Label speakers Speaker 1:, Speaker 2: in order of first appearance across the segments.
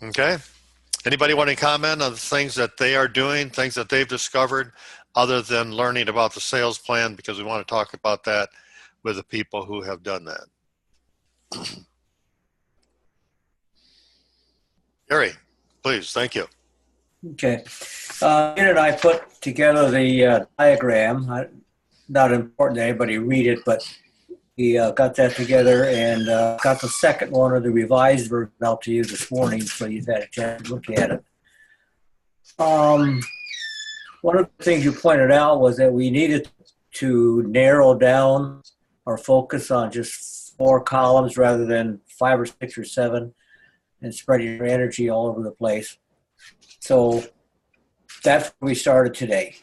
Speaker 1: Okay. Anybody want to comment on the things that they are doing, things that they've discovered, other than learning about the sales plan? Because we want to talk about that with the people who have done that. Gary, please. Thank you.
Speaker 2: Okay. Ian and I put together the diagram. Not important that anybody read it, but we got that together and got the second one of the revised version out to you this morning, so you've had a chance to look at it. One of the things you pointed out was that we needed to narrow down our focus on just 4 columns rather than 5 or 6 or 7 and spreading your energy all over the place. So that's where we started today.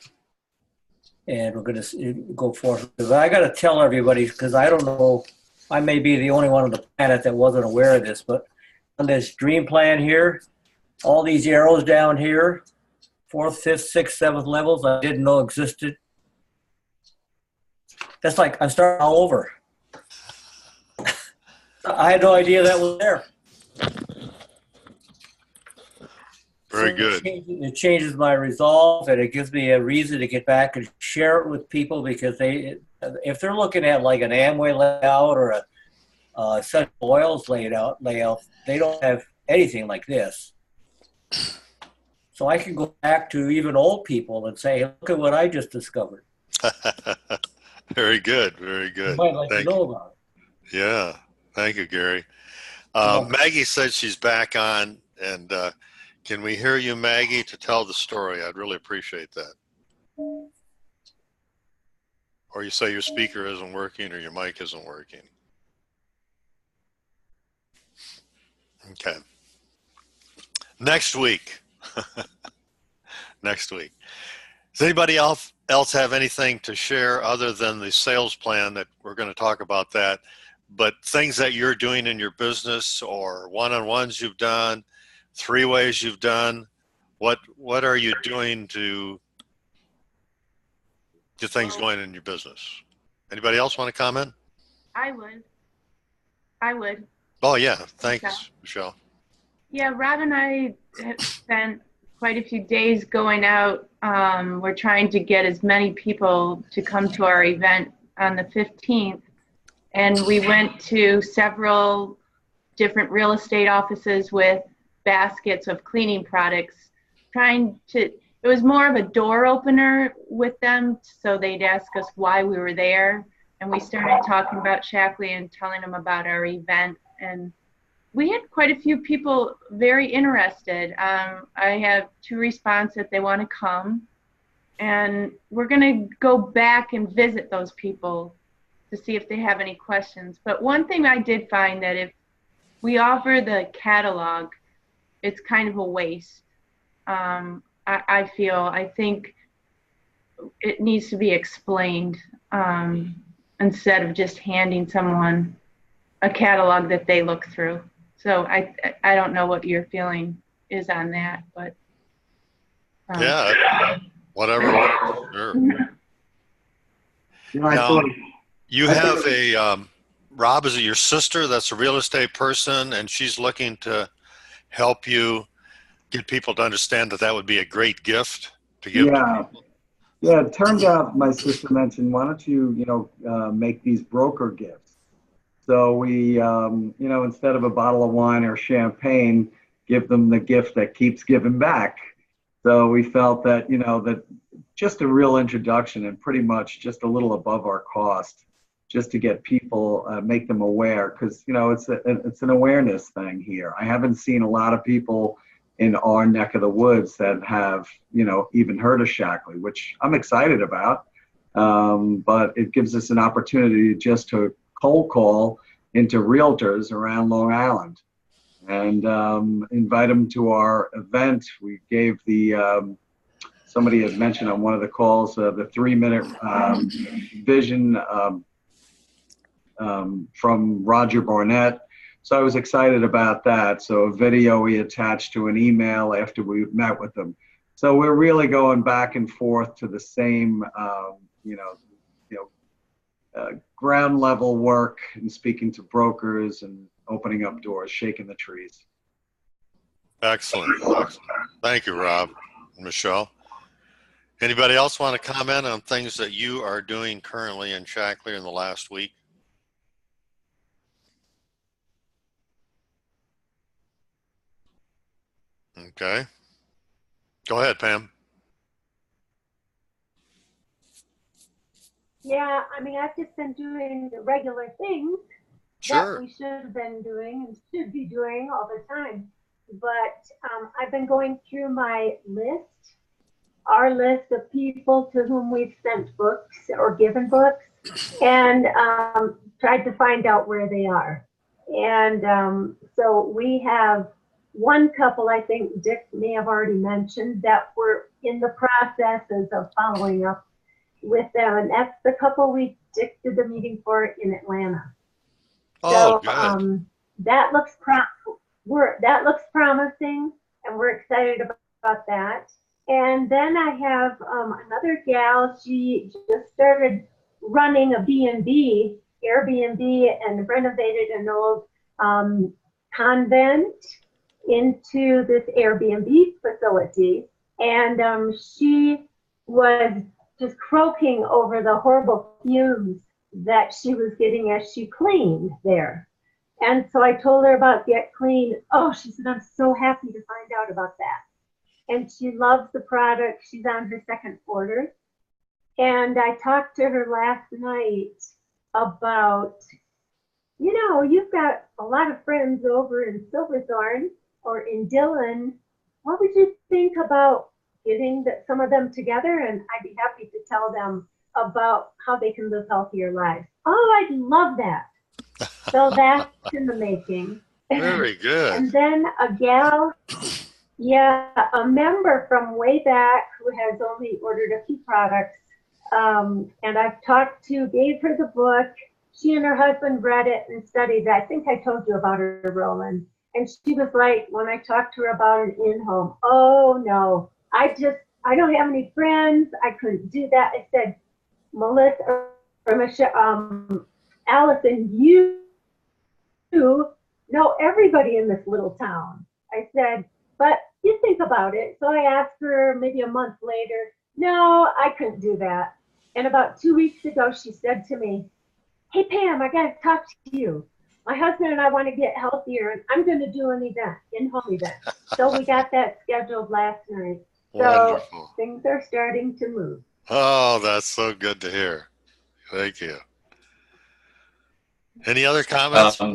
Speaker 2: And we're going to go forth. I got to tell everybody, because I don't know, I may be the only one on the planet that wasn't aware of this, but on this dream plan here, all these arrows down here, 4th, 5th, 6th, 7th levels, I didn't know existed. That's like I'm starting all over. I had no idea that was there.
Speaker 1: Very good.
Speaker 2: It changes my resolve, and it gives me a reason to get back and share it with people, because if they're looking at like an Amway layout or a Essential Oils layout, they don't have anything like this. So I can go back to even old people and say, look at what I just discovered.
Speaker 1: Very good. Very good.
Speaker 2: You might like to know about
Speaker 1: it. Yeah. Thank you, Gary. Maggie said she's back on, and can we hear you, Maggie, to tell the story? I'd really appreciate that. Or you say your speaker isn't working or your mic isn't working. Okay. Next week. Next week. Does anybody else have anything to share other than the sales plan that we're going to talk about that, but things that you're doing in your business or one-on-ones you've done, 3-ways you've done? What are you doing to get things going in your business? Anybody else want to comment?
Speaker 3: I would.
Speaker 1: Oh yeah, thanks, Michelle.
Speaker 3: Yeah, Rob and I have spent quite a few days going out. We're trying to get as many people to come to our event on the 15th. And we went to several different real estate offices with baskets of cleaning products, it was more of a door opener with them, so they'd ask us why we were there, and we started talking about Shackley and telling them about our event, and we had quite a few people very interested. I have 2 responses that they want to come, and we're going to go back and visit those people to see if they have any questions. But one thing I did find, that if we offer the catalog, it's kind of a waste. I think it needs to be explained instead of just handing someone a catalog that they look through. So I don't know what your feeling is on that, but
Speaker 1: yeah, whatever. Sure. Now, you have a Rob, is it your sister that's a real estate person, and she's looking to help you get people to understand that would be a great gift to give to people?
Speaker 4: Yeah, it turned out my sister mentioned, why don't you, make these broker gifts? So we, instead of a bottle of wine or champagne, give them the gift that keeps giving back. So we felt that, that just a real introduction and pretty much just a little above our cost, just to get people, make them aware, because, it's an awareness thing here. I haven't seen a lot of people in our neck of the woods that have, even heard of Shackley, which I'm excited about. But it gives us an opportunity just to cold call into realtors around Long Island and invite them to our event. We gave somebody had mentioned on one of the calls, the 3-minute vision from Roger Barnett. So I was excited about that. So a video we attached to an email after we met with them. So we're really going back and forth to the same, ground level work and speaking to brokers and opening up doors, shaking the trees.
Speaker 1: Excellent. Excellent. Thank you, Rob and Michelle. Anybody else want to comment on things that you are doing currently in Shackley in the last week? Okay. Go ahead, Pam.
Speaker 5: Yeah, I mean, I've just been doing the regular things that we should have been doing and should be doing all the time. But I've been going through my list, our list of people to whom we've sent books or given books, and tried to find out where they are. And so we have one couple, I think Dick may have already mentioned, that we're in the processes of following up with them, and that's the couple we Dick did the meeting for in Atlanta.
Speaker 1: Oh,
Speaker 5: so
Speaker 1: good.
Speaker 5: that looks promising, and we're excited about that. And then I have another gal. She just started running a B&B, Airbnb, and renovated an old convent into this Airbnb facility. And she was just croaking over the horrible fumes that she was getting as she cleaned there. And so I told her about Get Clean. Oh, she said, I'm so happy to find out about that. And she loves the product. She's on her second order. And I talked to her last night about, you know, you've got a lot of friends over in Silverthorne or in Dillon. What would you think about getting some of them together? And I'd be happy to tell them about how they can live healthier lives. Oh, I'd love that. So that's in the making.
Speaker 1: Very good.
Speaker 5: And then a gal, a member from way back who has only ordered a few products. And I've gave her the book. She and her husband read it and studied it. I think I told you about her, Roland. And she was like, when I talked to her about an in-home, oh no, I don't have any friends. I couldn't do that. I said, Melissa or Michelle, Allison, you know everybody in this little town. I said, but you think about it. So I asked her maybe a month later, no, I couldn't do that. And about 2 weeks ago, she said to me, hey, Pam, I got to talk to you. My husband and I want to get healthier, and I'm going to do an event, in-home event. So we got that scheduled last night. So
Speaker 1: Wonderful.
Speaker 5: Things are starting to move.
Speaker 1: Oh, that's so good to hear. Thank you. Any other comments? Go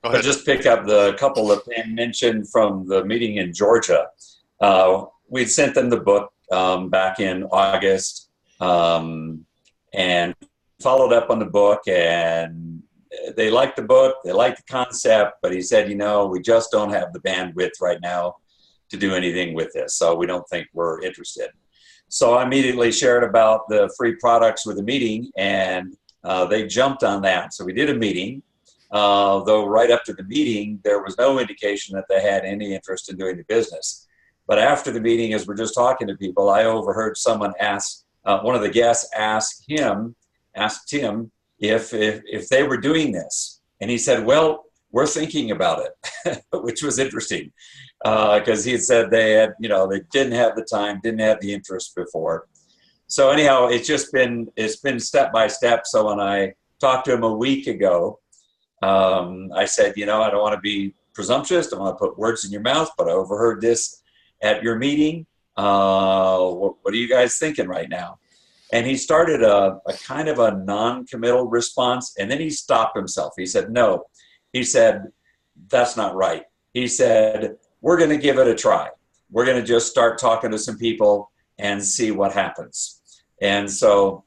Speaker 6: I'll
Speaker 1: ahead.
Speaker 6: just pick up the couple that Pam mentioned from the meeting in Georgia. We'd sent them the book back in August and followed up on the book, and they liked the book, they liked the concept, but he said, you know, we just don't have the bandwidth right now to do anything with this, so we don't think we're interested. So I immediately shared about the free products with the meeting, and they jumped on that. So we did a meeting, though right up to the meeting, there was no indication that they had any interest in doing the business. But after the meeting, as we're just talking to people, I overheard someone ask, one of the guests asked him if they were doing this. And he said, well, we're thinking about it, which was interesting because he had said they had, you know, they didn't have the time, didn't have the interest before. So anyhow, it's been step by step. So when I talked to him a week ago, I said, you know, I don't want to be presumptuous, don't want to put words in your mouth, but I overheard this at your meeting. What are you guys thinking right now? And he started a kind of a non-committal response, and then he stopped himself. He said, no. He said, that's not right. He said, we're going to give it a try. We're going to just start talking to some people and see what happens. And so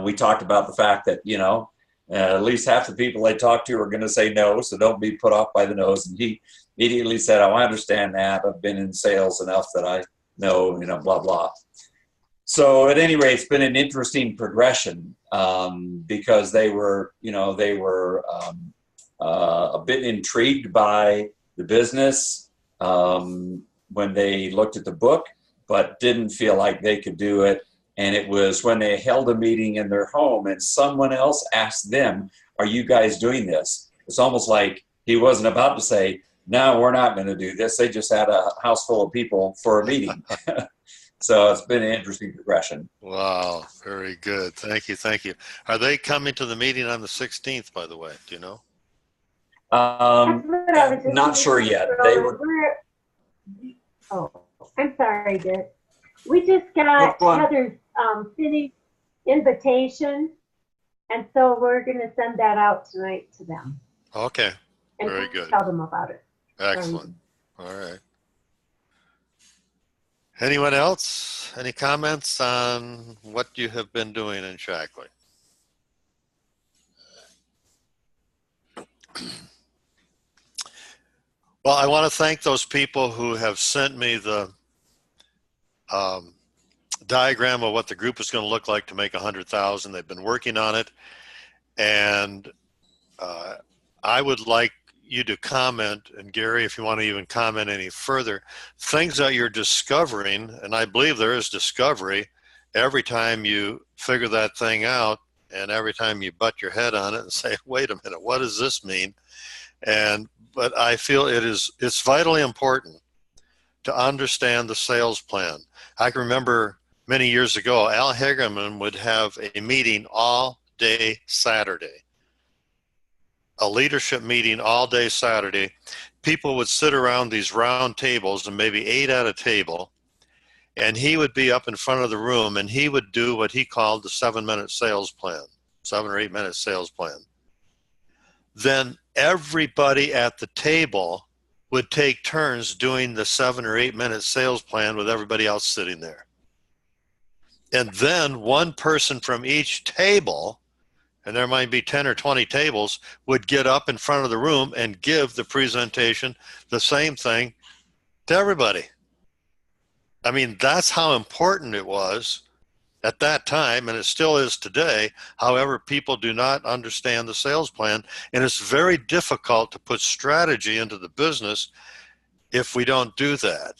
Speaker 6: we talked about the fact that, you know, at least half the people I talked to are going to say no, so don't be put off by the no's. And he immediately said, oh, I understand that. I've been in sales enough that I know, you know, blah, blah. So at any rate, it's been an interesting progression because they were, you know, a bit intrigued by the business when they looked at the book, but didn't feel like they could do it. And it was when they held a meeting in their home and someone else asked them, are you guys doing this? It's almost like he wasn't about to say, no, we're not going to do this. They just had a house full of people for a meeting. So it's been an interesting progression.
Speaker 1: Wow, very good. Thank you, thank you. Are they coming to the meeting on the 16th, by the way? Do you know?
Speaker 5: That's what I was just
Speaker 6: Not sure yet. They were.
Speaker 5: Oh, I'm sorry, Dick. We just got Heather's finished invitation, and so we're going to send that out tonight to them.
Speaker 1: Okay,
Speaker 5: And
Speaker 1: very good.
Speaker 5: tell them about it.
Speaker 1: Excellent. All right. Anyone else? Any comments on what you have been doing in Shackley? Well, I want to thank those people who have sent me the diagram of what the group is going to look like to make 100,000. They've been working on it, and I would like you to comment, and Gary, if you want to even comment any further, things that you're discovering, and I believe there is discovery every time you figure that thing out, and every time you butt your head on it and say, wait a minute, what does this mean? But I feel it's vitally important to understand the sales plan. I can remember many years ago, Al Hagerman would have a meeting all day Saturday, a leadership meeting all day Saturday. People would sit around these round tables, and maybe 8 at a table, and he would be up in front of the room, and he would do what he called the 7-minute sales plan, 7 or 8 minute sales plan. Then everybody at the table would take turns doing the 7 or 8 minute sales plan with everybody else sitting there. And then one person from each table, and there might be 10 or 20 tables, would get up in front of the room and give the presentation, the same thing to everybody. I mean, that's how important it was at that time, and it still is today. However, people do not understand the sales plan, and it's very difficult to put strategy into the business if we don't do that.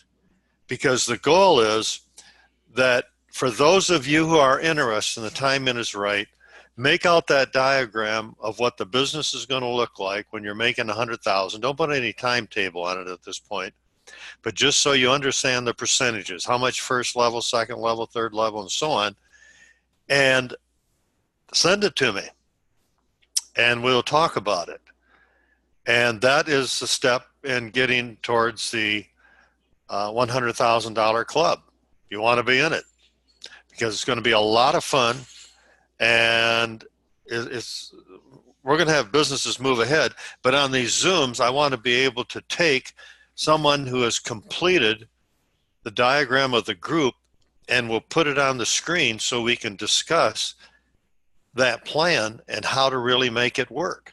Speaker 1: Because the goal is that for those of you who are interested and the timing is right, make out that diagram of what the business is going to look like when you're making 100,000. Don't put any timetable on it at this point, but just so you understand the percentages, how much first level, second level, third level, and so on, and send it to me, and we'll talk about it. And that is the step in getting towards the $100,000 club. You want to be in it because it's going to be a lot of fun, and we're going to have businesses move ahead. But on these Zooms, I want to be able to take someone who has completed the diagram of the group, and we'll put it on the screen so we can discuss that plan and how to really make it work.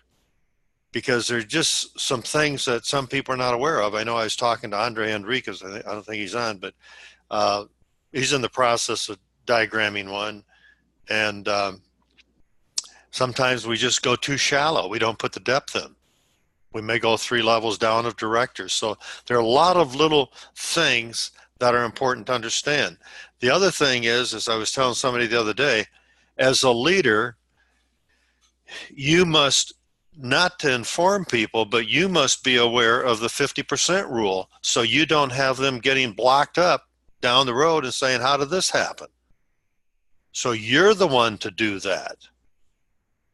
Speaker 1: Because there's just some things that some people are not aware of. I know I was talking to Andre Enriquez, I don't think he's on, but he's in the process of diagramming one. And sometimes we just go too shallow. We don't put the depth in. We may go 3 levels down of directors. So there are a lot of little things that are important to understand. The other thing is, as I was telling somebody the other day, as a leader, you must, not to inform people, but you must be aware of the 50% rule, so you don't have them getting blocked up down the road and saying, how did this happen? So you're the one to do that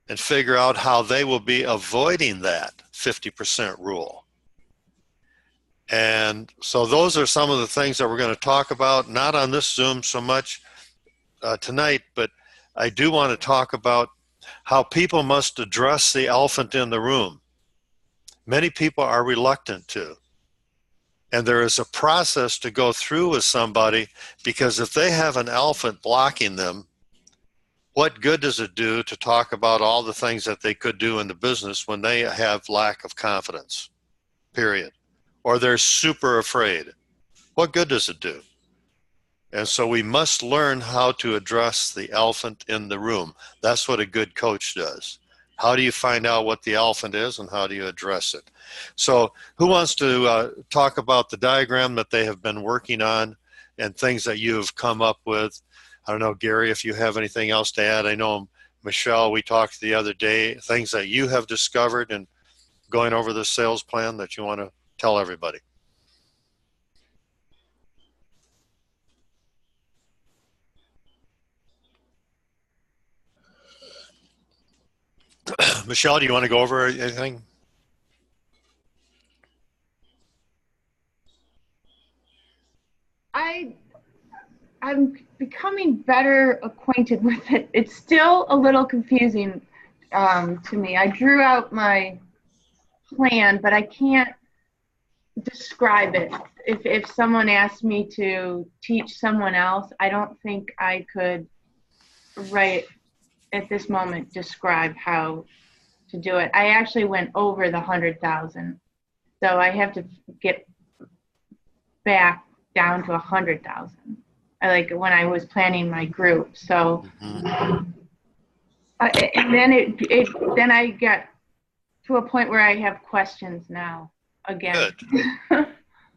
Speaker 1: and figure out how they will be avoiding that 50% rule. And so those are some of the things that we're going to talk about, not on this Zoom so much tonight, but I do want to talk about how people must address the elephant in the room. Many people are reluctant to. And there is a process to go through with somebody, because if they have an elephant blocking them, what good does it do to talk about all the things that they could do in the business when they have lack of confidence, period? Or they're super afraid. What good does it do? And so we must learn how to address the elephant in the room. That's what a good coach does. How do you find out what the elephant is, and how do you address it? So who wants to talk about the diagram that they have been working on and things that you have come up with? I don't know, Gary, if you have anything else to add. I know, Michelle, we talked the other day, things that you have discovered and going over the sales plan that you want to tell everybody. Michelle, do you want to go over anything?
Speaker 3: I'm becoming better acquainted with it. It's still a little confusing to me. I drew out my plan, but I can't describe it. If someone asked me to teach someone else, I don't think I could right at this moment describe how to do it. I actually went over the 100,000, so I have to get back down to 100,000. Like when I was planning my group. So, and then I got to a point where I have questions now again.
Speaker 1: Good.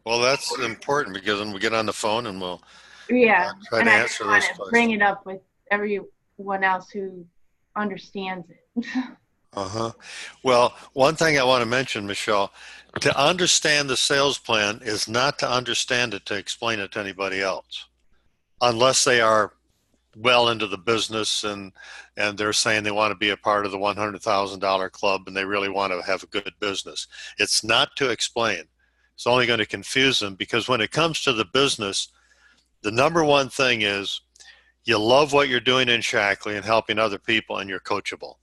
Speaker 1: Well, that's important because then we get on the phone and we'll try
Speaker 3: and
Speaker 1: to
Speaker 3: I
Speaker 1: answer
Speaker 3: want
Speaker 1: those
Speaker 3: to
Speaker 1: questions.
Speaker 3: bring it up with everyone else who understands it.
Speaker 1: Well, one thing I want to mention, Michelle, to understand the sales plan is not to understand it to explain it to anybody else, unless they are well into the business and they're saying they want to be a part of the $100,000 club and they really want to have a good business. It's not to explain. It's only going to confuse them, because when it comes to the business, the number one thing is you love what you're doing in Shackley and helping other people, and you're coachable.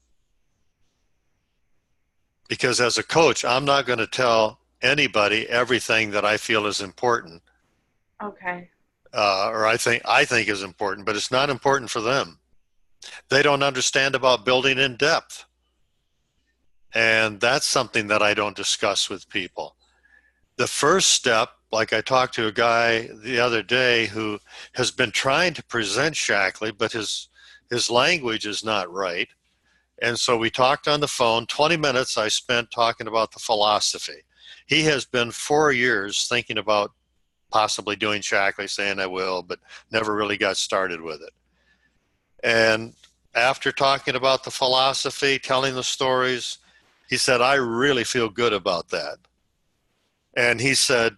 Speaker 1: Because as a coach, I'm not going to tell anybody everything that I feel is important.
Speaker 3: Okay.
Speaker 1: Or I think is important, but it's not important for them. They don't understand about building in depth. And that's something that I don't discuss with people. The first step, like I talked to a guy the other day who has been trying to present Shackley, but his language is not right. And so we talked on the phone. 20 minutes I spent talking about the philosophy. He has been 4 years thinking about possibly doing Shackley, saying I will, but never really got started with it. And after talking about the philosophy, telling the stories, he said, I really feel good about that. And he said,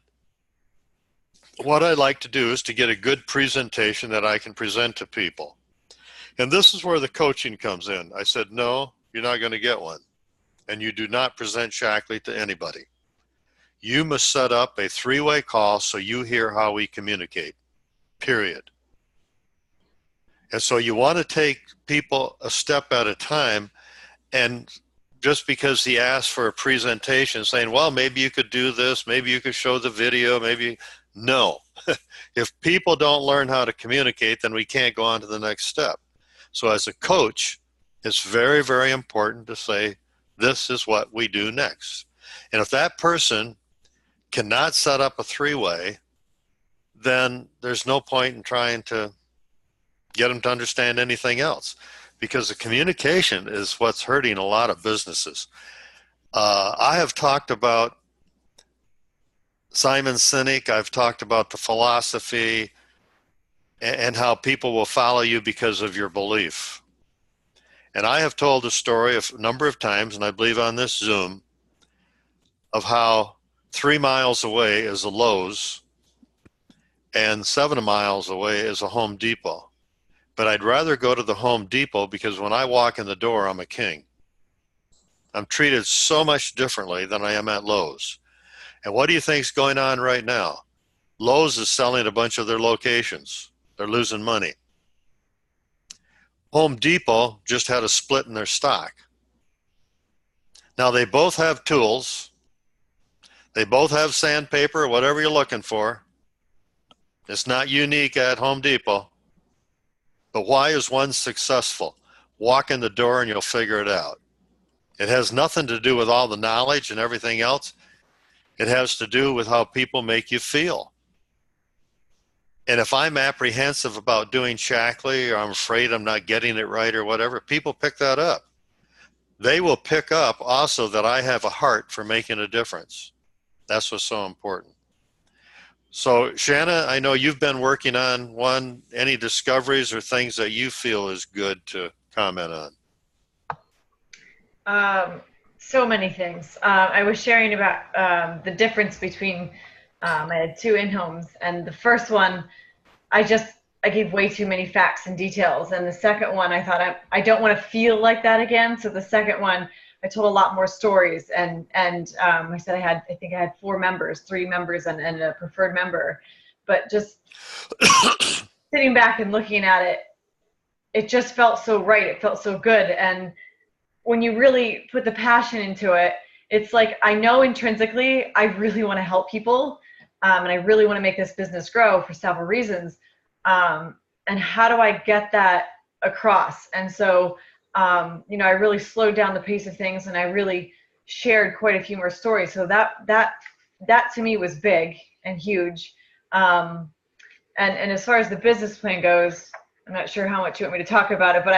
Speaker 1: what I'd like to do is to get a good presentation that I can present to people. And this is where the coaching comes in. I said, no, you're not going to get one. And you do not present Shackley to anybody. You must set up a 3-way call so you hear how we communicate, period. And so you want to take people a step at a time, and just because he asked for a presentation saying, well, maybe you could do this, maybe you could show the video, maybe, no. If people don't learn how to communicate, then we can't go on to the next step. So as a coach, it's very, very important to say, this is what we do next. And if that person cannot set up a 3-way, then there's no point in trying to get them to understand anything else, because the communication is what's hurting a lot of businesses. I have talked about Simon Sinek. I've talked about the philosophy and how people will follow you because of your belief. And I have told the story a number of times, and I believe on this Zoom, of how 3 miles away is a Lowe's and 7 miles away is a Home Depot. But I'd rather go to the Home Depot because when I walk in the door, I'm a king. I'm treated so much differently than I am at Lowe's. And what do you think is going on right now? Lowe's is selling a bunch of their locations. They're losing money. Home Depot just had a split in their stock. Now they both have tools. They both have sandpaper, whatever you're looking for. It's not unique at Home Depot. But why is one successful? Walk in the door and you'll figure it out. It has nothing to do with all the knowledge and everything else. It has to do with how people make you feel. And if I'm apprehensive about doing Shackley, or I'm afraid I'm not getting it right or whatever, people pick that up. They will pick up also that I have a heart for making a difference. That's what's so important. So Shanna, I know you've been working on any discoveries or things that you feel is good to comment on?
Speaker 7: So many things. I was sharing about the difference between, I had two in-homes, and the first one, I gave way too many facts and details. And the second one, I thought I don't want to feel like that again. So the second one, I told a lot more stories. And I said I think I had 4 members, 3 members and a preferred member. But just sitting back and looking at it, it just felt so right. It felt so good. And when you really put the passion into it, it's like, I know intrinsically I really want to help people, and I really want to make this business grow for several reasons. And how do I get that across? And so, I really slowed down the pace of things, and I really shared quite a few more stories. So that to me was big and huge. And as far as the business plan goes, I'm not sure how much you want me to talk about it, but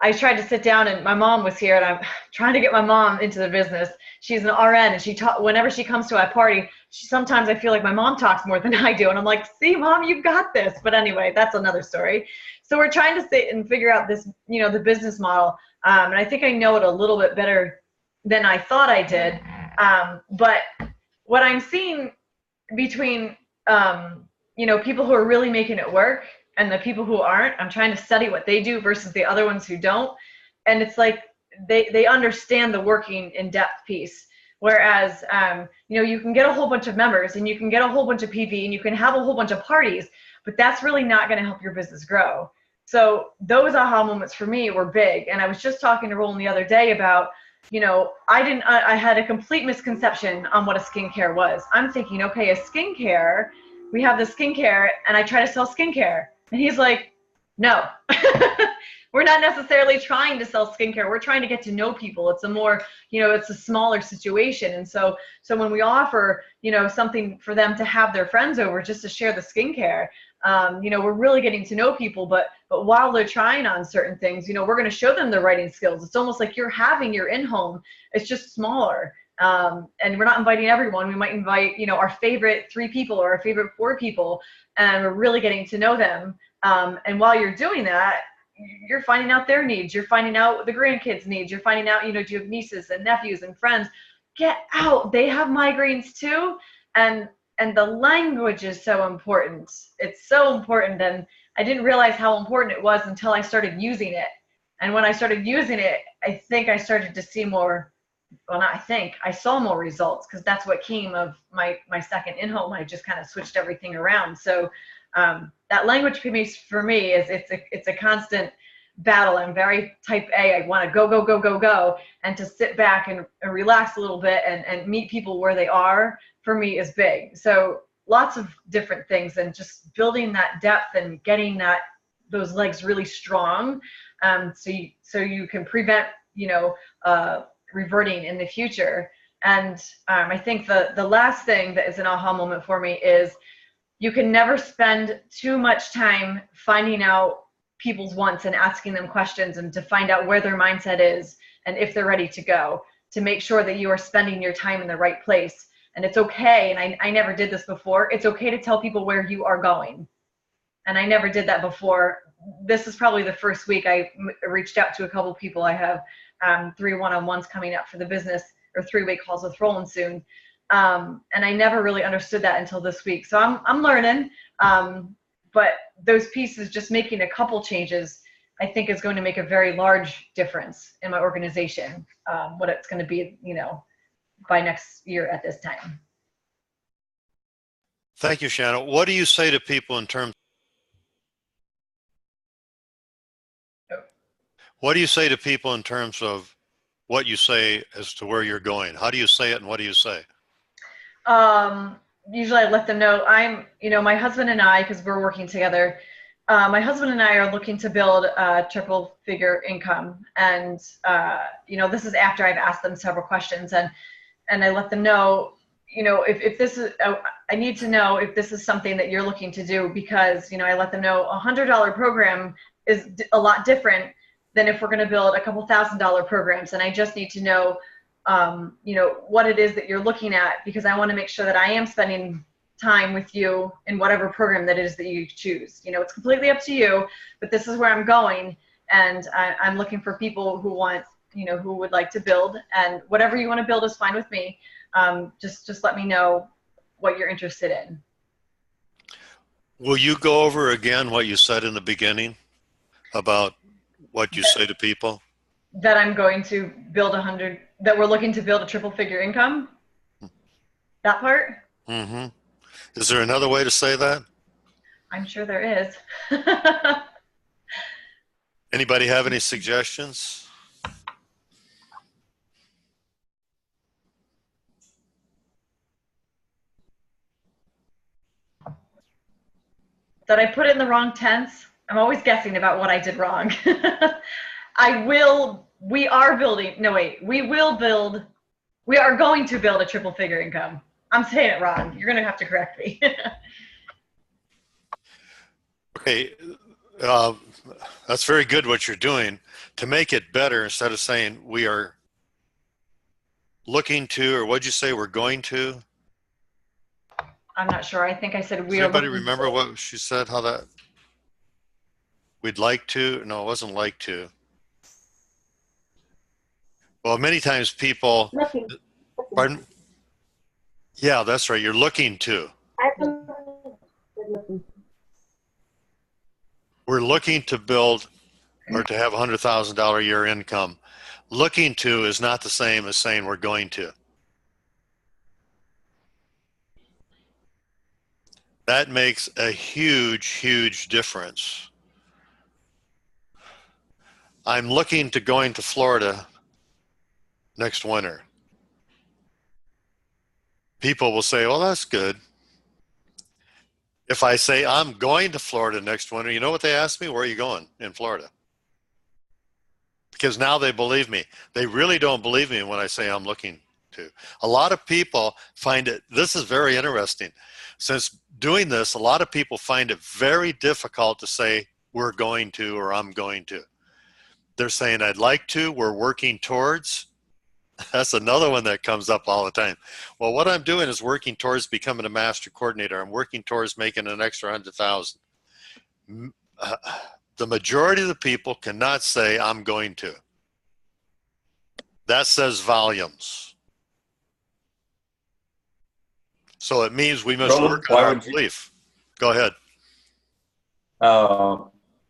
Speaker 7: I tried to sit down, and my mom was here, and I'm trying to get my mom into the business. She's an RN, and whenever she comes to a party, sometimes I feel like my mom talks more than I do. And I'm like, see, Mom, you've got this. But anyway, that's another story. So we're trying to sit and figure out this, the business model. And I think I know it a little bit better than I thought I did. But what I'm seeing between, people who are really making it work and the people who aren't, I'm trying to study what they do versus the other ones who don't. And it's like they understand the working in depth piece. Whereas, you can get a whole bunch of members, and you can get a whole bunch of PV, and you can have a whole bunch of parties, but that's really not going to help your business grow. So those aha moments for me were big. And I was just talking to Roland the other day about, I had a complete misconception on what a skincare was. I'm thinking, okay, a skincare, we have the skincare, and I try to sell skincare. And he's like, no, we're not necessarily trying to sell skincare. We're trying to get to know people. It's a more, it's a smaller situation. And so when we offer, something for them to have their friends over just to share the skincare, we're really getting to know people. But while they're trying on certain things, we're going to show them the writing skills. It's almost like you're having your in-home. It's just smaller. And we're not inviting everyone. We might invite, our favorite 3 people or our favorite 4 people, and we're really getting to know them. And while you're doing that, you're finding out their needs. You're finding out the grandkids' needs. You're finding out, do you have nieces and nephews and friends? Get out. They have migraines too. And the language is so important. It's so important. And I didn't realize how important it was until I started using it. And when I started using it, I think I started to see more. Well, not I think, I saw more results, because that's what came of my second in-home. I just kind of switched everything around. So that language piece for me is it's a constant battle. I'm very type A. I want to go, go, go, go, go. And to sit back and relax a little bit and meet people where they are, for me, is big. So lots of different things, and just building that depth and getting those legs really strong, so you can prevent, reverting in the future. And I think the last thing that is an aha moment for me is you can never spend too much time finding out people's wants and asking them questions, and to find out where their mindset is and if they're ready to go, to make sure that you are spending your time in the right place. And it's okay, and I never did this before, it's okay to tell people where you are going. And I never did that before. This is probably the first week I reached out to a couple people. I have 3 one-on-ones coming up for the business, or 3-way calls with Roland soon. And I never really understood that until this week. So I'm learning. But those pieces, just making a couple changes, I think is going to make a very large difference in my organization, what it's going to be, by next year at this time.
Speaker 1: Thank you, Shannon. What do you say to people in terms of what you say as to where you're going? How do you say it, and what do you say?
Speaker 7: Usually I let them know my husband and I, because we're working together, my husband and I are looking to build a 3-figure income. And, this is after I've asked them several questions, and I let them know, if this is, I need to know if this is something that you're looking to do, because, I let them know $100 program is a lot different than if we're going to build a couple $1,000 programs. And I just need to know, what it is that you're looking at, because I want to make sure that I am spending time with you in whatever program that it is that you choose. It's completely up to you, but this is where I'm going. And I'm looking for people who want, who would like to build, and whatever you want to build is fine with me. Just let me know what you're interested in.
Speaker 1: Will you go over again what you said in the beginning about what you say to people?
Speaker 7: That I'm going to build that we're looking to build a triple figure income? That part?
Speaker 1: Mm-hmm. Is there another way to say that?
Speaker 7: I'm sure there is.
Speaker 1: Anybody have any suggestions?
Speaker 7: That I put it in the wrong tense. I'm always guessing about what I did wrong. We are going to build a triple figure income. I'm saying it wrong. You're going to have to correct me.
Speaker 1: Okay, that's very good what you're doing. To make it better, instead of saying we are looking to, or what'd you say, we're going to?
Speaker 7: I'm not sure. I think I said we
Speaker 1: Does
Speaker 7: are.
Speaker 1: anybody remember what she said, how that? We'd like to? No, it wasn't like to. Well, many times people,
Speaker 5: Looking.
Speaker 1: pardon? Yeah, that's right. You're looking to. We're looking to build or to have $100,000 a year income. Looking to is not the same as saying we're going to. That makes a huge, huge difference. I'm looking to going to Florida next winter. People will say, well, that's good. If I say I'm going to Florida next winter, you know what they ask me? Where are you going in Florida? Because now they believe me. They really don't believe me when I say I'm looking to. A lot of people find it, this is very interesting. Since doing this, a lot of people find it very difficult to say we're going to or I'm going to. They're saying I'd like to, we're working towards. That's another one that comes up all the time. Well, what I'm doing is working towards becoming a master coordinator. I'm working towards making an extra 100,000. The majority of the people cannot say I'm going to. That says volumes. So it means we must work on our belief. Go ahead.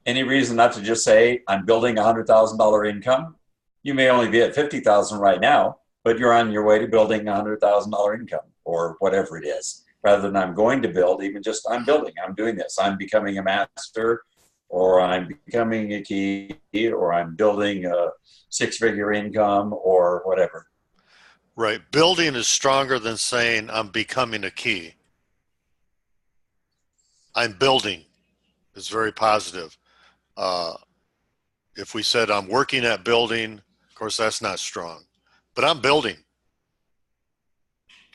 Speaker 6: Any reason not to just say I'm building a $100,000 income? You may only be at 50,000 right now, but you're on your way to building a $100,000 income or whatever it is. Rather than I'm going to build, even just I'm building, I'm doing this, I'm becoming a master, or I'm becoming a key, or I'm building a six-figure income, or whatever.
Speaker 1: Right. Building is stronger than saying I'm becoming a key. I'm building is very positive. If we said I'm working at building, of course, that's not strong. But I'm building.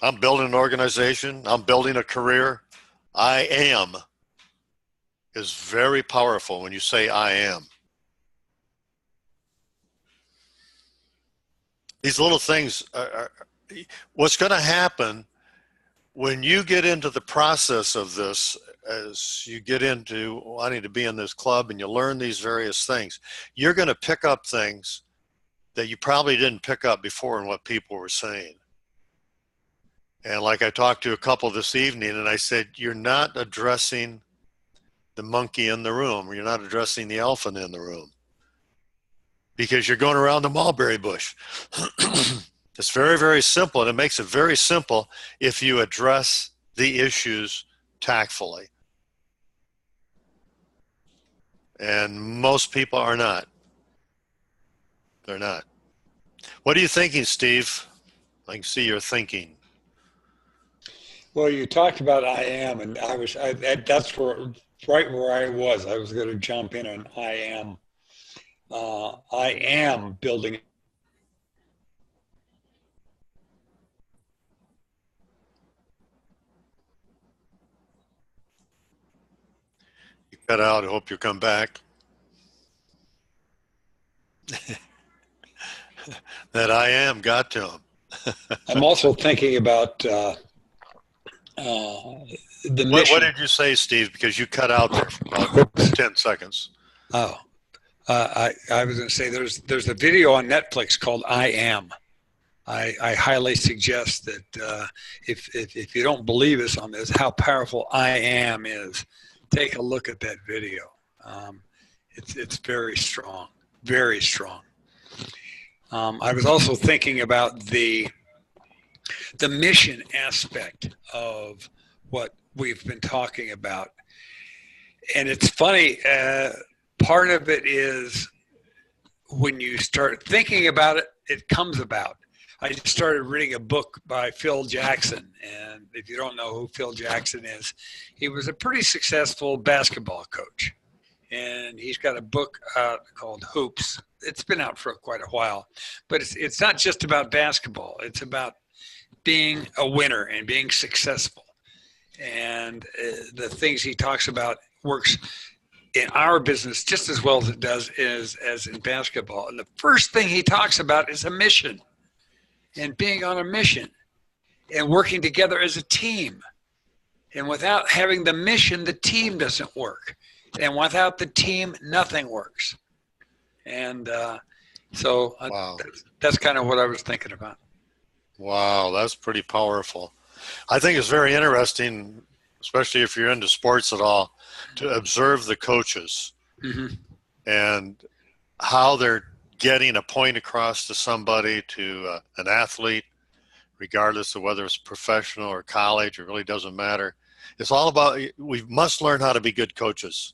Speaker 1: I'm building an organization. I'm building a career. I am is very powerful when you say I am. These little things are what's going to happen when you get into the process of this, as you get into wanting to be in this club and you learn these various things, you're going to pick up things that you probably didn't pick up before in what people were saying. And like I talked to a couple this evening and I said, you're not addressing the monkey in the room. You're not addressing the elephant in the room because you're going around the mulberry bush. It's very, very simple, and it makes it very simple if you address the issues tactfully. And most people are not. They're not. What are you thinking, Steve? I can see you're thinking.
Speaker 8: Well, you talked about I am, and that's right where I was. I was going to jump in on I am building.
Speaker 1: You cut out. I hope you come back. That I am got to him.
Speaker 8: I'm also thinking about the mission.
Speaker 1: What did you say, Steve? Because you cut out there for about 10 seconds.
Speaker 8: Oh, I was going to say there's a video on Netflix called I Am. I highly suggest that if you don't believe us on this, how powerful I Am is, take a look at that video. It's very strong, very strong. I was also thinking about the mission aspect of what we've been talking about. And it's funny, part of it is when you start thinking about it, it comes about. I just started reading a book by Phil Jackson. And if you don't know who Phil Jackson is, he was a pretty successful basketball coach. And he's got a book called Hoops. It's been out for quite a while. But it's not just about basketball. It's about being a winner and being successful. And the things he talks about works in our business just as well as it does as in basketball. And the first thing he talks about is a mission and being on a mission and working together as a team. And without having the mission, the team doesn't work. And without the team, nothing works. And so
Speaker 1: Wow.
Speaker 8: That's kind of what I was thinking about.
Speaker 1: Wow, that's pretty powerful. I think it's very interesting, especially if you're into sports at all, to observe the coaches and how they're getting a point across to somebody, to an athlete, regardless of whether it's professional or college, it really doesn't matter. It's all about, we must learn how to be good coaches.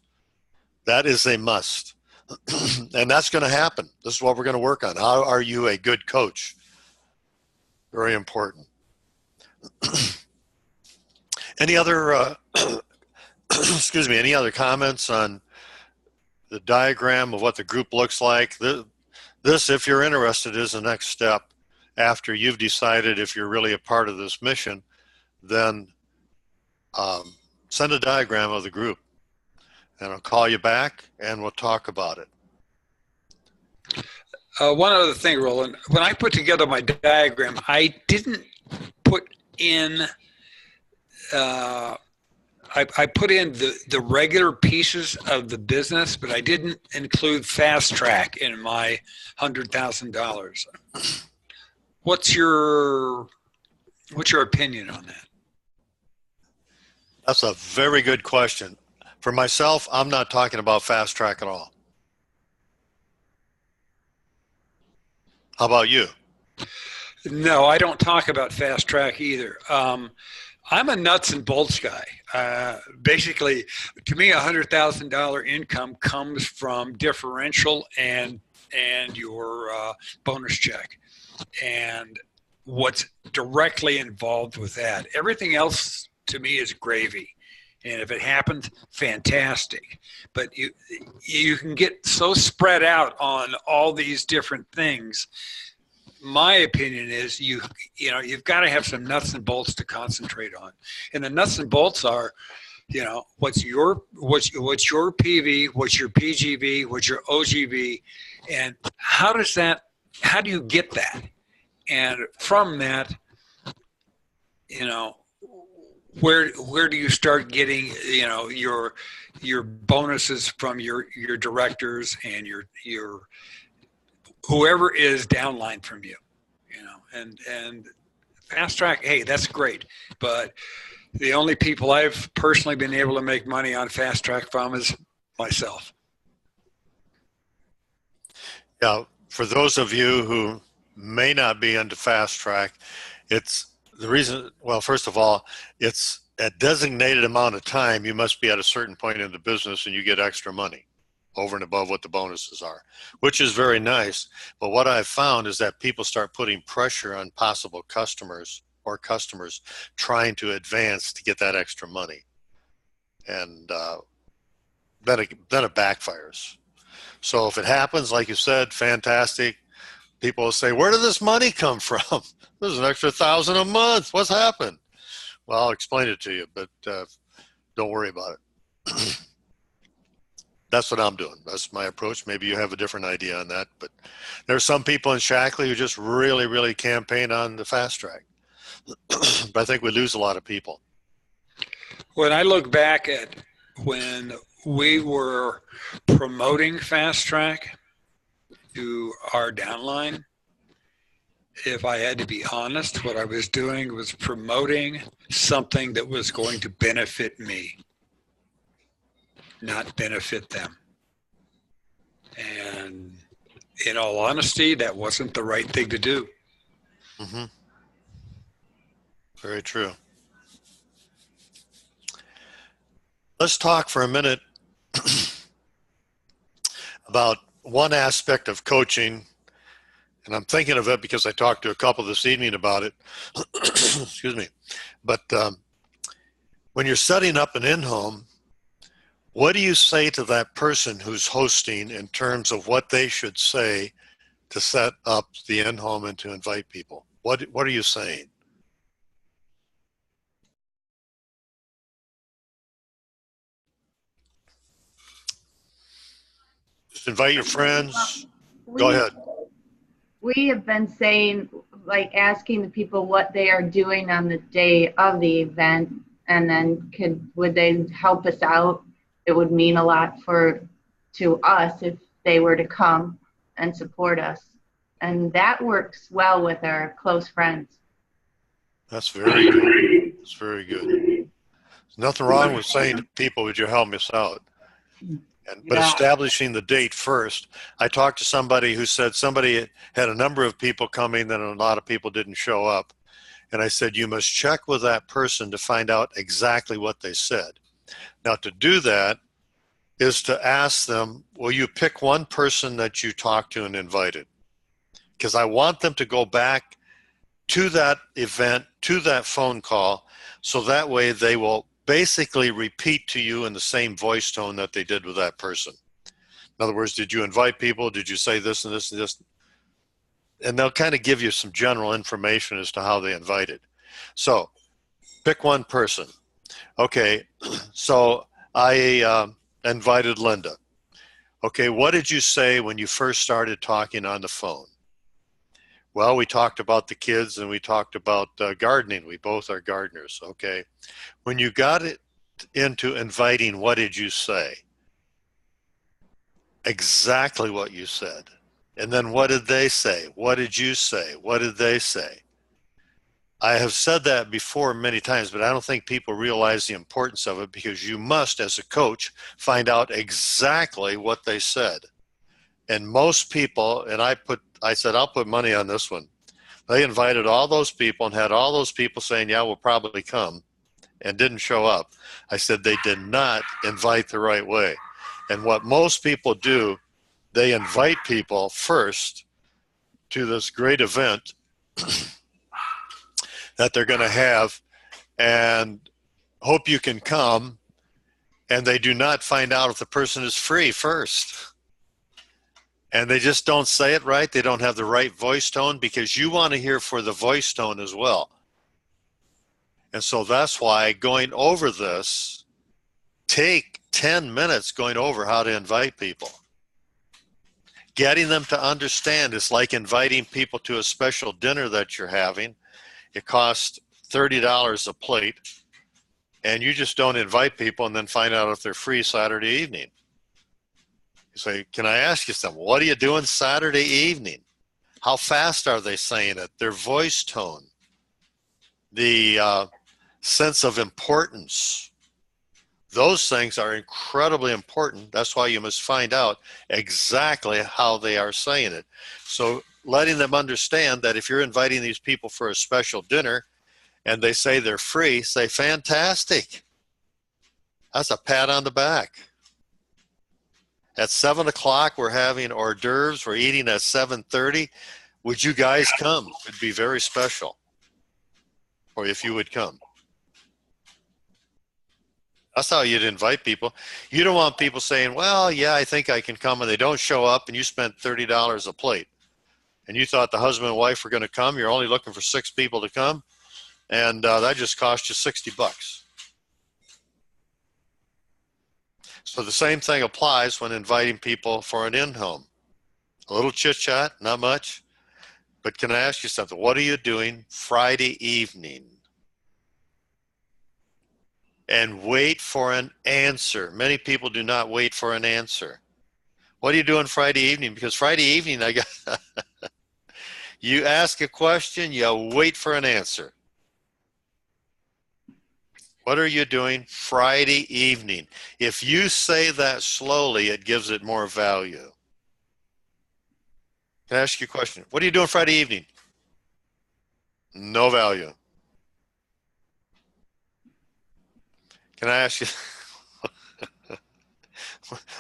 Speaker 1: That is a must. And that's going to happen. This is what we're going to work on. How are you a good coach? Very important. Any other, excuse me, any other comments on the diagram of what the group looks like? This, if you're interested, is the next step after you've decided if you're really a part of this mission. Then send a diagram of the group and I'll call you back and we'll talk about it.
Speaker 8: One other thing, Roland, when I put together my diagram, I didn't put in, I put in the regular pieces of the business, but I didn't include fast track in my $100,000. What's your opinion on that?
Speaker 1: That's a very good question. For myself, I'm not talking about fast track at all. How about you?
Speaker 8: No, I don't talk about fast track either. I'm a nuts and bolts guy. Basically, to me, $100,000 income comes from differential and your bonus check, and what's directly involved with that. Everything else to me is gravy. And if it happens, fantastic. But you can get so spread out on all these different things. My opinion is you've got to have some nuts and bolts to concentrate on. And the nuts and bolts are, what's your PV, what's your PGV, what's your OGV, and how do you get that? And from that, where do you start getting your bonuses from your directors and your whoever is downline from you, and fast track, hey, that's great, but the only people I've personally been able to make money on fast track from is myself.
Speaker 1: Yeah, for those of you who may not be into fast track, it's the reason, well, first of all, it's a designated amount of time you must be at a certain point in the business and you get extra money over and above what the bonuses are, which is very nice. But what I've found is that people start putting pressure on possible customers or customers trying to advance to get that extra money. And then it backfires. So if it happens, like you said, fantastic. People will say, where did this money come from? There's an extra $1,000 a month. What's happened? Well, I'll explain it to you, but don't worry about it. That's what I'm doing. That's my approach. Maybe you have a different idea on that, but there's some people in Shackley who just really, really campaign on the fast track. But I think we lose a lot of people.
Speaker 8: When I look back at when we were promoting Fast Track to our downline. If I had to be honest, what I was doing was promoting something that was going to benefit me, not benefit them. And in all honesty, that wasn't the right thing to do.
Speaker 1: Mm-hmm. Very true. Let's talk for a minute about one aspect of coaching, and I'm thinking of it because I talked to a couple this evening about it. Excuse me. But when you're setting up an in-home, what do you say to that person who's hosting in terms of what they should say to set up the in-home and to invite people? What are you saying? Just invite your friends. Go ahead.
Speaker 3: We have been saying, like, asking the people what they are doing on the day of the event, and then would they help us out? It would mean a lot to us if they were to come and support us. And that works well with our close friends.
Speaker 1: That's very good. That's very good. There's nothing wrong with saying to people, would you help us out? But establishing the date first. I talked to somebody who said somebody had a number of people coming and a lot of people didn't show up. And I said, you must check with that person to find out exactly what they said. Now, to do that is to ask them, will you pick one person that you talked to and invited? Because I want them to go back to that event, to that phone call, so that way they will basically repeat to you in the same voice tone that they did with that person. In other words, did you invite people? Did you say this and this and this? And they'll kind of give you some general information as to how they invited. So pick one person. Okay, so I invited Linda. Okay, what did you say when you first started talking on the phone? Well, we talked about the kids and we talked about gardening. We both are gardeners, okay? When you got it into inviting, what did you say? Exactly what you said. And then what did they say? What did you say? What did they say? I have said that before many times, but I don't think people realize the importance of it, because you must, as a coach, find out exactly what they said. And most people, and I said, I'll put money on this one. They invited all those people and had all those people saying, yeah, we'll probably come, and didn't show up. I said they did not invite the right way. And what most people do, they invite people first to this great event that they're going to have and hope you can come, and they do not find out if the person is free first. And they just don't say it right. They don't have the right voice tone, because you want to hear for the voice tone as well. And so that's why going over this, take 10 minutes going over how to invite people. Getting them to understand it's like inviting people to a special dinner that you're having. It costs $30 a plate, and you just don't invite people and then find out if they're free Saturday evening. You say, can I ask you something? What are you doing Saturday evening? How fast are they saying it? Their voice tone, the sense of importance. Those things are incredibly important. That's why you must find out exactly how they are saying it. So letting them understand that if you're inviting these people for a special dinner and they say they're free, say, fantastic. That's a pat on the back. At 7 o'clock, we're having hors d'oeuvres. We're eating at 7:30. Would you guys come? It'd be very special. Or if you would come. That's how you'd invite people. You don't want people saying, well, yeah, I think I can come, and they don't show up, and you spent $30 a plate. And you thought the husband and wife were going to come. You're only looking for 6 people to come, and that just cost you $60. So the same thing applies when inviting people for an in-home. A little chit-chat, not much. But can I ask you something? What are you doing Friday evening? and wait for an answer. Many people do not wait for an answer. What are you doing Friday evening? Because Friday evening, you ask a question, you wait for an answer. What are you doing Friday evening? If you say that slowly, it gives it more value. Can I ask you a question? What are you doing Friday evening? No value. Can I ask you,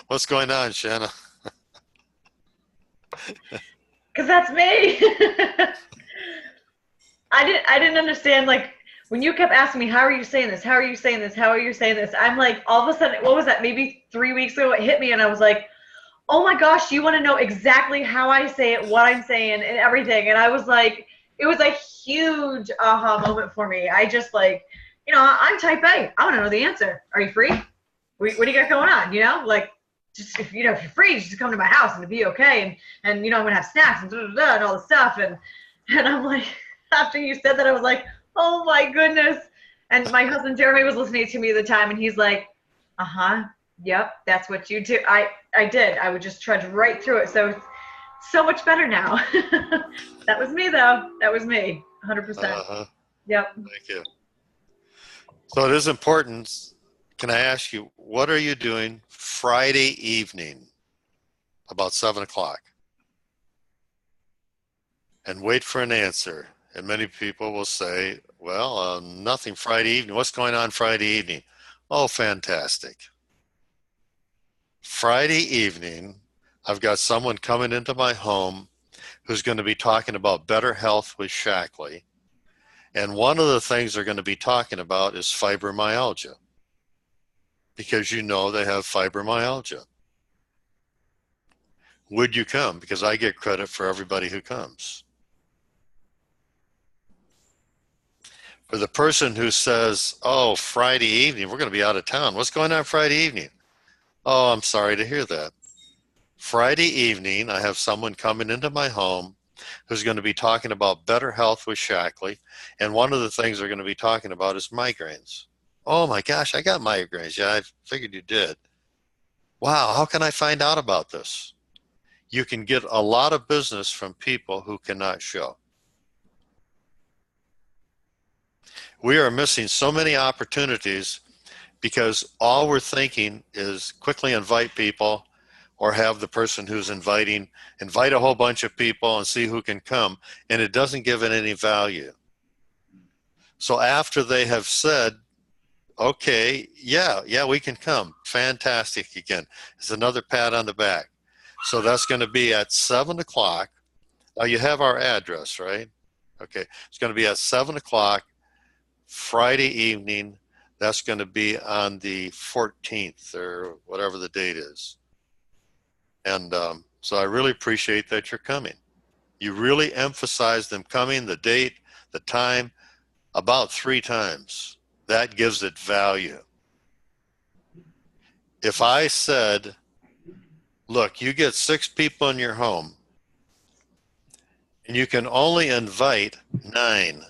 Speaker 1: what's going on, Shanna?
Speaker 7: Because that's me. I didn't understand, like, when you kept asking me, how are you saying this? How are you saying this? How are you saying this? I'm like, all of a sudden, what was that? Maybe 3 weeks ago, it hit me, and I was like, oh my gosh, you want to know exactly how I say it, what I'm saying, and everything. And I was like, it was a huge aha moment for me. I just, like, you know, I'm type A. I want to know the answer. Are you free? What do you got going on? You know, like, just, if you're free, just come to my house and it'll be okay. And you know, I'm gonna have snacks and and all this stuff. And I'm like, after you said that, I was like, oh my goodness. And my husband Jeremy was listening to me at the time, and he's like, yep, that's what you do. I did. I would just trudge right through it. So it's so much better now. That was me, though. That was me, 100%. Yep.
Speaker 1: Thank you. So it is important. Can I ask you, what are you doing Friday evening about 7 o'clock? And wait for an answer. And many people will say, well, nothing Friday evening. What's going on Friday evening? Oh, fantastic. Friday evening, I've got someone coming into my home who's going to be talking about better health with Shackley. And one of the things they're going to be talking about is fibromyalgia, because you know they have fibromyalgia. Would you come? Because I get credit for everybody who comes. For the person who says, oh, Friday evening, we're going to be out of town. What's going on Friday evening? Oh, I'm sorry to hear that. Friday evening, I have someone coming into my home who's going to be talking about better health with Shackley. And one of the things they're going to be talking about is migraines. Oh my gosh, I got migraines. Yeah, I figured you did. Wow, how can I find out about this? You can get a lot of business from people who cannot show. We are missing so many opportunities because all we're thinking is quickly invite people, or have the person who's inviting invite a whole bunch of people and see who can come, and it doesn't give it any value. So after they have said, okay, yeah, we can come, fantastic, again, it's another pat on the back. So that's going to be at 7 o'clock. Now you have our address, right? Okay, it's going to be at 7 o'clock Friday evening. That's going to be on the 14th or whatever the date is. And so I really appreciate that you're coming. You really emphasize them coming, the date, the time, about 3 times. That gives it value. If I said, look, you get 6 people in your home, and you can only invite 9.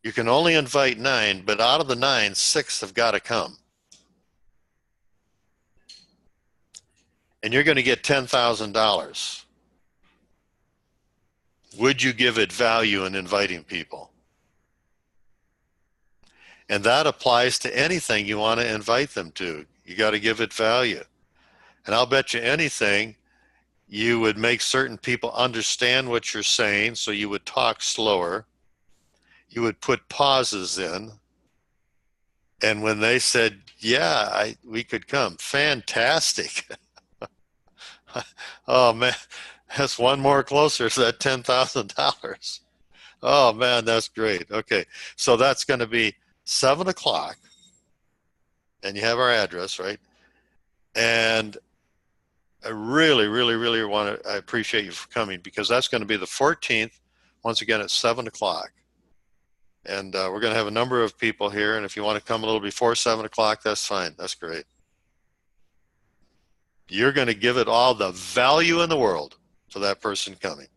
Speaker 1: You can only invite 9, but out of the 9, 6 have got to come. And you're going to get $10,000. Would you give it value in inviting people? And that applies to anything you want to invite them to. You got to give it value. And I'll bet you anything, you would make certain people understand what you're saying, so you would talk slower. You would put pauses in. And when they said, yeah, we could come, fantastic. Oh, man, that's one more closer to that $10,000. Oh, man, that's great. Okay, so that's going to be 7 o'clock, and you have our address, right? And I really, really, really I appreciate you for coming, because that's going to be the 14th, once again at 7 o'clock. And we're going to have a number of people here, and if you want to come a little before 7 o'clock, that's fine. That's great. You're going to give it all the value in the world for that person coming.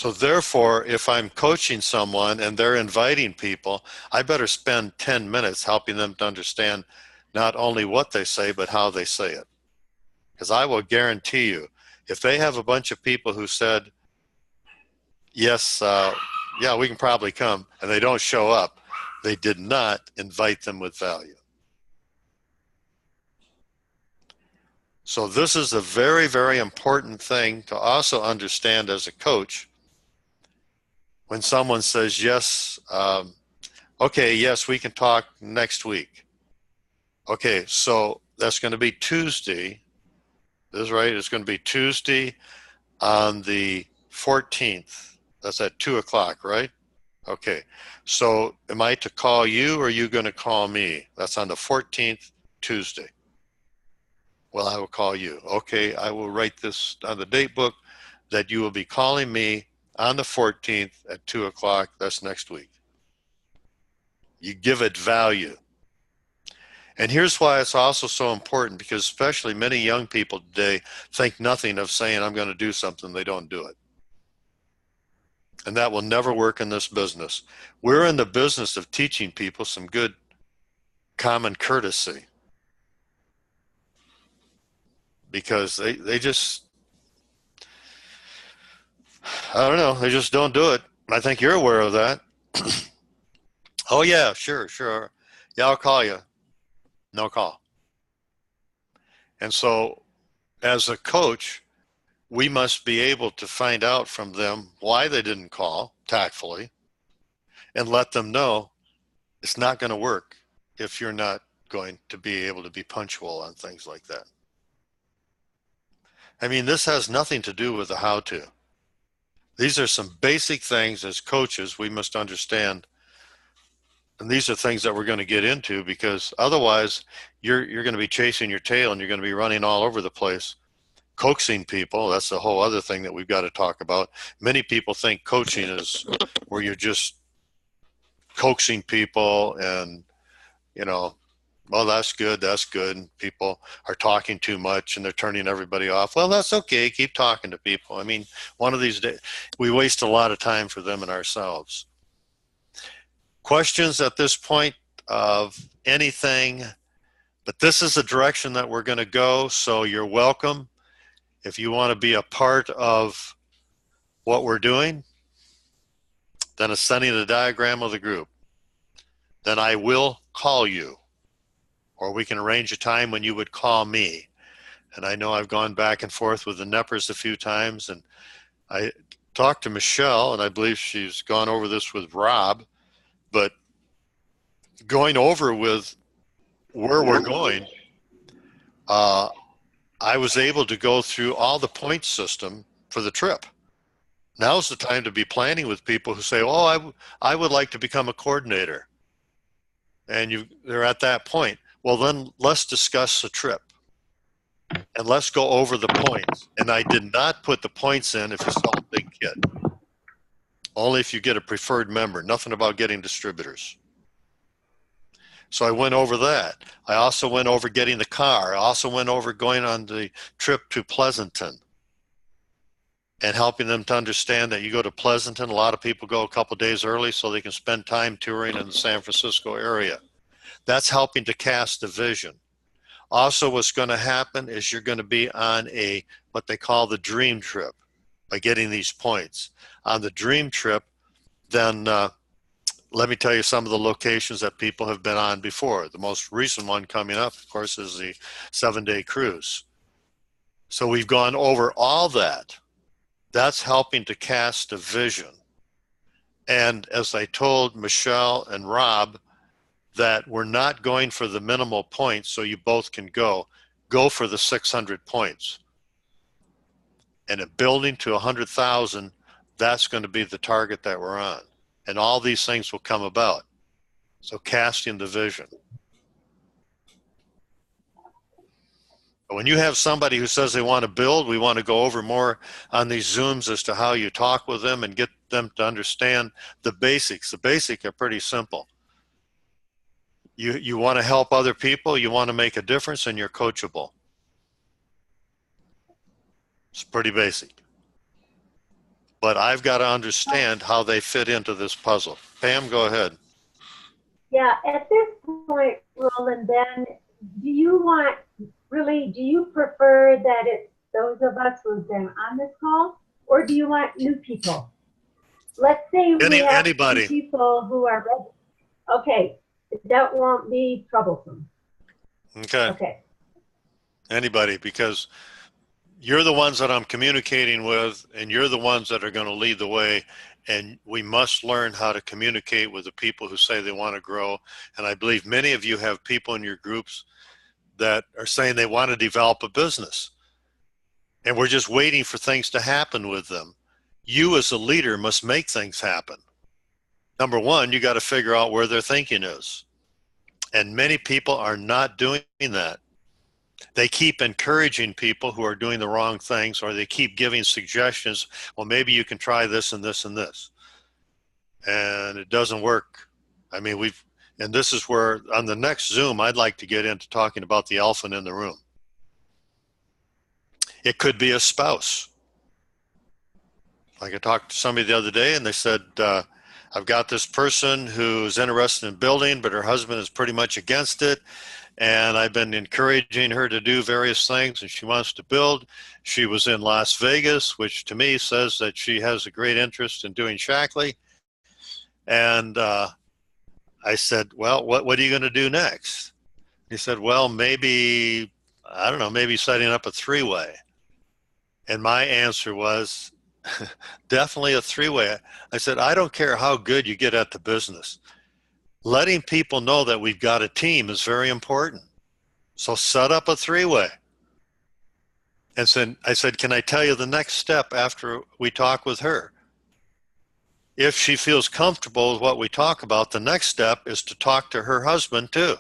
Speaker 1: So therefore, if I'm coaching someone and they're inviting people, I better spend 10 minutes helping them to understand not only what they say, but how they say it. Because I will guarantee you, if they have a bunch of people who said, yes, yeah, we can probably come, and they don't show up, they did not invite them with value. So this is a very, very important thing to also understand as a coach. When someone says, yes, okay, yes, we can talk next week. Okay, so that's going to be Tuesday. This is right. It's going to be Tuesday on the 14th. That's at 2 o'clock, right? Okay, so am I to call you or are you going to call me? That's on the 14th, Tuesday. Well, I will call you. Okay, I will write this on the date book that you will be calling me on the 14th at 2 o'clock. That's next week. You give it value. And here's why it's also so important, because especially many young people today think nothing of saying, I'm going to do something, they don't do it. And that will never work in this business. We're in the business of teaching people some good common courtesy, because they just, I don't know, they just don't do it. I think you're aware of that. Oh yeah, sure. Yeah, I'll call you. No call. And so as a coach, we must be able to find out from them why they didn't call tactfully and let them know it's not going to work if you're not going to be able to be punctual on things like that. I mean, this has nothing to do with the how-to. These are some basic things as coaches we must understand. And these are things that we're going to get into, because otherwise you're going to be chasing your tail and you're going to be running all over the place. Coaxing people, that's a whole other thing that we've got to talk about. Many people think coaching is where you're just coaxing people and, you know, well, that's good. And people are talking too much and they're turning everybody off. Well, that's okay. Keep talking to people. I mean, one of these days, we waste a lot of time for them and ourselves. Questions at this point of anything, but this is the direction that we're going to go, so you're welcome. If you want to be a part of what we're doing, then it's sending the diagram of the group. Then I will call you, or we can arrange a time when you would call me. And I know I've gone back and forth with the Neppers a few times, and I talked to Michelle, and I believe she's gone over this with Rob, but going over with where we're going, I was able to go through all the point system for the trip. Now's the time to be planning with people who say, oh, I would like to become a coordinator. And they're at that point. Well, then let's discuss the trip. And let's go over the points. And I did not put the points in if you sell a big kit. Only if you get a preferred member. Nothing about getting distributors. So I went over that. I also went over getting the car. I also went over going on the trip to Pleasanton and helping them to understand that you go to Pleasanton. A lot of people go a couple days early so they can spend time touring in the San Francisco area. That's helping to cast a vision. Also, what's going to happen is you're going to be on what they call the dream trip by getting these points. On the dream trip, then let me tell you some of the locations that people have been on before. The most recent one coming up, of course, is the 7-day cruise. So we've gone over all that. That's helping to cast a vision. And as I told Michelle and Rob, that we're not going for the minimal points so you both can go for the 600 points. And a building to 100,000, that's going to be the target that we're on. And all these things will come about. So casting the vision. When you have somebody who says they want to build, we want to go over more on these Zooms as to how you talk with them and get them to understand the basics. The basics are pretty simple. You want to help other people, you want to make a difference, and you're coachable. It's pretty basic. but I've got to understand how they fit into this puzzle. Pam, go ahead.
Speaker 5: Yeah, at this point, Roland, then, do you prefer that it's those of us who've been on this call, or do you want new people? Let's say we have
Speaker 1: Anybody.
Speaker 5: people who are ready. Okay, that won't be troublesome.
Speaker 1: Okay.
Speaker 5: Okay.
Speaker 1: Anybody, because you're the ones that I'm communicating with, and you're the ones that are going to lead the way. And we must learn how to communicate with the people who say they want to grow. And I believe many of you have people in your groups that are saying they want to develop a business. And we're just waiting for things to happen with them. You as a leader must make things happen. Number one, you got to figure out where their thinking is. And many people are not doing that. They keep encouraging people who are doing the wrong things, or they keep giving suggestions. Well, maybe you can try this and this and this. And it doesn't work. I mean, and this is where on the next Zoom, I'd like to get into talking about the elephant in the room. It could be a spouse. Like I talked to somebody the other day and they said, I've got this person who's interested in building, but her husband is pretty much against it. And I've been encouraging her to do various things, and she wants to build. She was in Las Vegas, which to me says that she has a great interest in doing Shackley. And I said, well, what are you going to do next? He said, well, maybe, I don't know, maybe setting up a three-way. And my answer was, definitely a three-way. I said, I don't care how good you get at the business. Letting people know that we've got a team is very important. So set up a three-way. And I said, can I tell you the next step after we talk with her? If she feels comfortable with what we talk about, the next step is to talk to her husband too.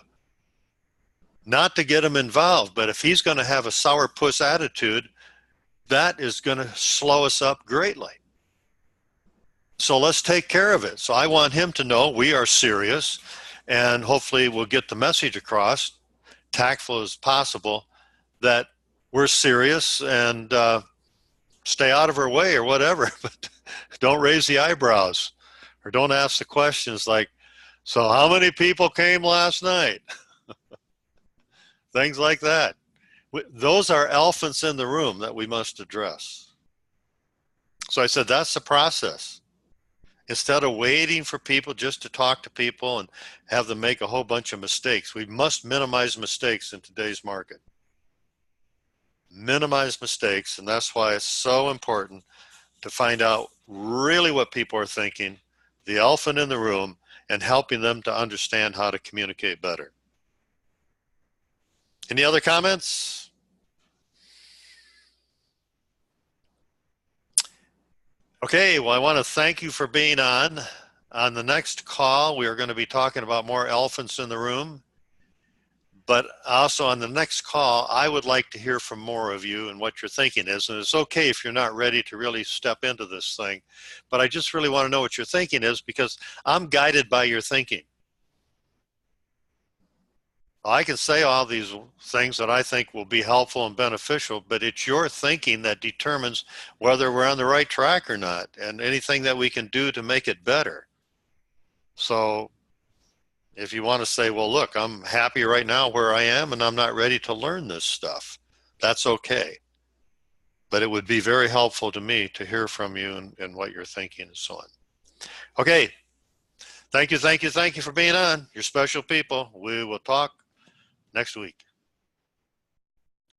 Speaker 1: Not to get him involved, but if he's going to have a sourpuss attitude, that is going to slow us up greatly. So let's take care of it. So I want him to know we are serious, and hopefully we'll get the message across, tactful as possible, that we're serious, and stay out of her way or whatever, but don't raise the eyebrows or don't ask the questions like, so how many people came last night? Things like that. Those are elephants in the room that we must address. So I said, that's the process. Instead of waiting for people just to talk to people and have them make a whole bunch of mistakes, we must minimize mistakes in today's market. Minimize mistakes, and that's why it's so important to find out really what people are thinking, the elephant in the room, and helping them to understand how to communicate better. Any other comments? Okay, well, I want to thank you for being on. On the next call, we are going to be talking about more elephants in the room. But also on the next call, I would like to hear from more of you and what your thinking is. And it's okay if you're not ready to really step into this thing. But I just really want to know what your thinking is, because I'm guided by your thinking. I can say all these things that I think will be helpful and beneficial, but it's your thinking that determines whether we're on the right track or not, and anything that we can do to make it better. So if you want to say, well, look, I'm happy right now where I am and I'm not ready to learn this stuff, that's okay. But it would be very helpful to me to hear from you and what you're thinking and so on. Okay. Thank you for being on. You're special people. We will talk next week.